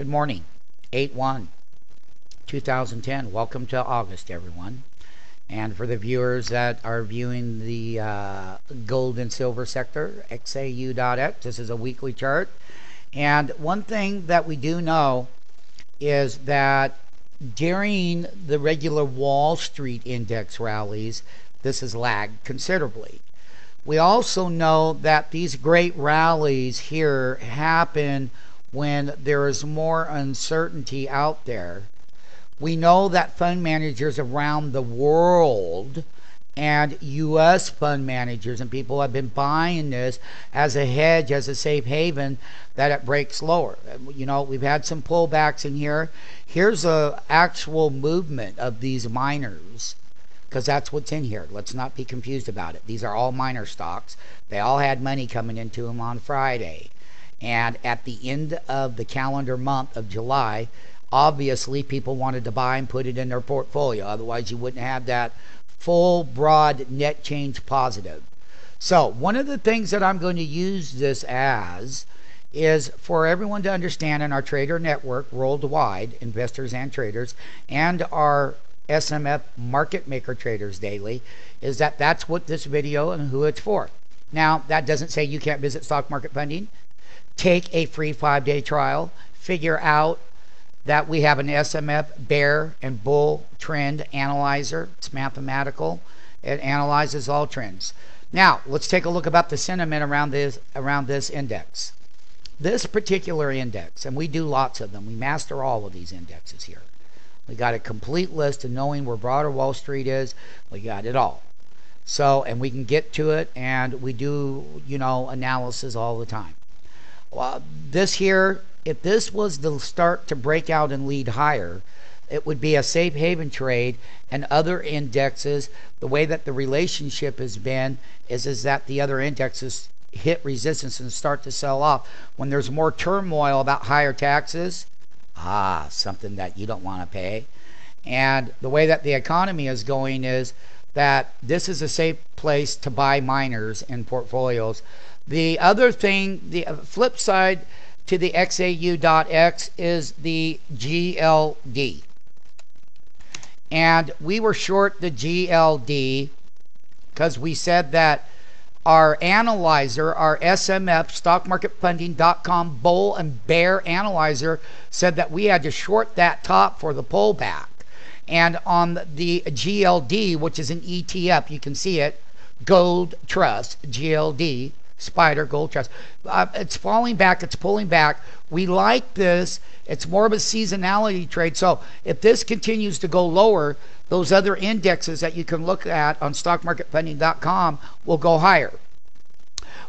Good morning, 8/1/2010. Welcome to August, everyone. And for the viewers that are viewing the gold and silver sector, XAU.X, this is a weekly chart. And one thing that we do know is that during the regular Wall Street index rallies, this has lagged considerably. We also know that these great rallies here happen when there is more uncertainty out there. We know that fund managers around the world and U.S. fund managers and people have been buying this as a hedge, as a safe haven, that it breaks lower. You know, we've had some pullbacks in here. Here's a actual movement of these miners, because that's what's in here. Let's not be confused about it. These are all miner stocks. They all had money coming into them on Friday. And at the end of the calendar month of July, obviously people wanted to buy and put it in their portfolio. Otherwise, you wouldn't have that full, broad net change positive. So one of the things that I'm going to use this as is for everyone to understand in our trader network worldwide, investors and traders, and our SMF market maker traders daily, is that that's what this video and who it's for. Now, that doesn't say you can't visit stock market funding. Take a free 5-day trial. Figure out that we have an SMF bear and bull trend analyzer. It's mathematical. It analyzes all trends. Now, let's take a look about the sentiment around this index. This particular index, and we do lots of them. We master all of these indexes here. We got a complete list of knowing where broader Wall Street is. We got it all. So, and we can get to it, and we do, you know, analysis all the time. Well, this here, if this was the start to break out and lead higher, it would be a safe haven trade, and other indexes, the way that the relationship has been is that the other indexes hit resistance and start to sell off. When there's more turmoil about higher taxes, something that you don't want to pay. And the way that the economy is going is that this is a safe place to buy miners in portfolios. The other thing, the flip side to the XAU.X is the GLD. And we were short the GLD because we said that our analyzer, our SMF, stockmarketfunding.com bull and bear analyzer, said that we had to short that top for the pullback. And on the GLD, which is an ETF, you can see it, Gold Trust, GLD, Spider Gold Trust. It's falling back, it's pulling back. We like this. It's more of a seasonality trade. So if this continues to go lower, those other indexes that you can look at on stockmarketfunding.com will go higher.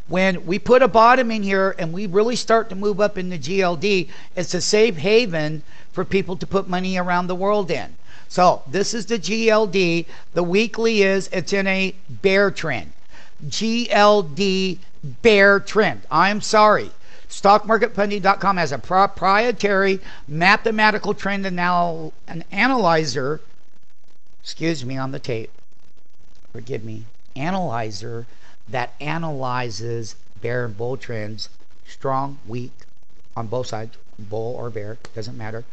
When we put a bottom in here and we really start to move up in the GLD, it's a safe haven for people to put money around the world in. So this is the GLD. The weekly it's in a bear trend. GLD bear trend. I'm sorry. StockMarketFunding.com has a proprietary mathematical trend analyzer. Excuse me on the tape. Forgive me. Analyzer that analyzes bear and bull trends. Strong, weak, on both sides. Bull or bear. Doesn't matter.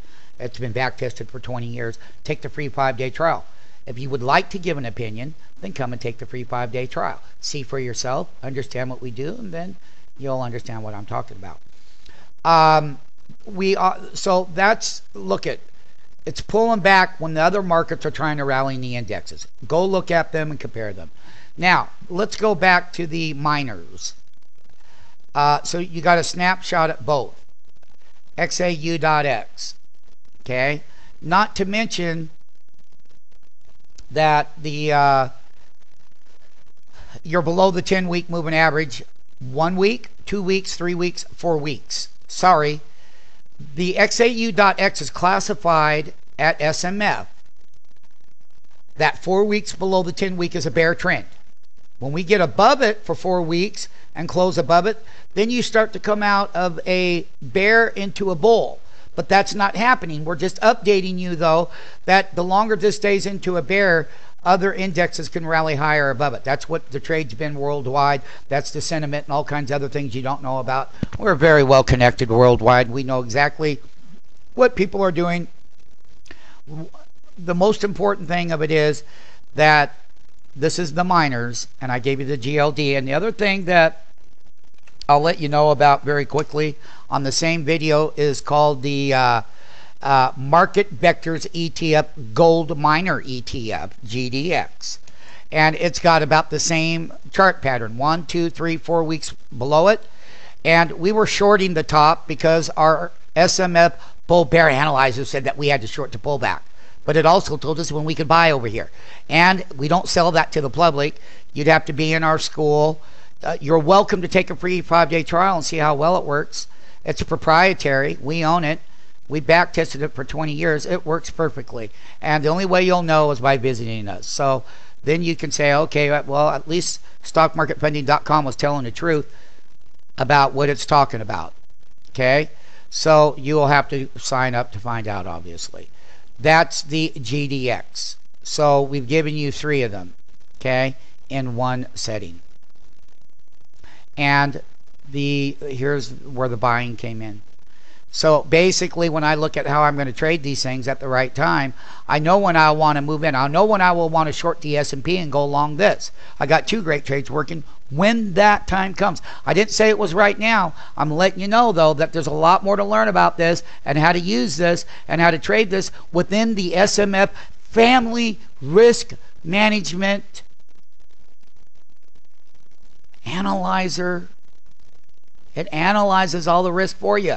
It's been back tested for 20 years. Take the free 5-day trial. If you would like to give an opinion, then come and take the free 5-day trial. See for yourself, understand what we do, and then you'll understand what I'm talking about. So that's, look at, it's pulling back when the other markets are trying to rally in the indexes. Go look at them and compare them. Now, let's go back to the miners. So you got a snapshot at both. XAU.X. Okay? Not to mention that the you're below the 10-week moving average 1 week, 2 weeks, 3 weeks, 4 weeks. Sorry. The XAU.X is classified at SMF. That 4 weeks below the 10-week is a bear trend. When we get above it for 4 weeks and close above it, then you start to come out of a bear into a bull. But that's not happening. We're just updating you, though, that the longer this stays into a bear, other indexes can rally higher above it. That's what the trade's been worldwide. That's the sentiment and all kinds of other things you don't know about. We're very well connected worldwide. We know exactly what people are doing. The most important thing of it is that this is the miners, and I gave you the GLD. And the other thing that I'll let you know about very quickly on the same video is called the Market Vectors ETF Gold Miner ETF, GDX. And it's got about the same chart pattern, 1, 2, 3, 4 weeks below it. And we were shorting the top because our SMF bull bear analyzer said that we had to short the pullback. But it also told us when we could buy over here. And we don't sell that to the public. You'd have to be in our school. You're welcome to take a free 5-day trial and see how well it works. It's proprietary. We own it. We back tested it for 20 years. It works perfectly. And the only way you'll know is by visiting us. So then you can say, okay, well, at least stockmarketfunding.com was telling the truth about what it's talking about. Okay? So you will have to sign up to find out, obviously. That's the GDX. So we've given you 3 of them, okay, in one setting. And here's where the buying came in. So basically, when I look at how I'm going to trade these things at the right time, I know when I want to move in. I know when I will want to short the S&P and go long this. I got 2 great trades working when that time comes. I didn't say it was right now. I'm letting you know, though, that there's a lot more to learn about this and how to use this and how to trade this within the SMF Family Risk Management Analyzer. It analyzes all the risk for you.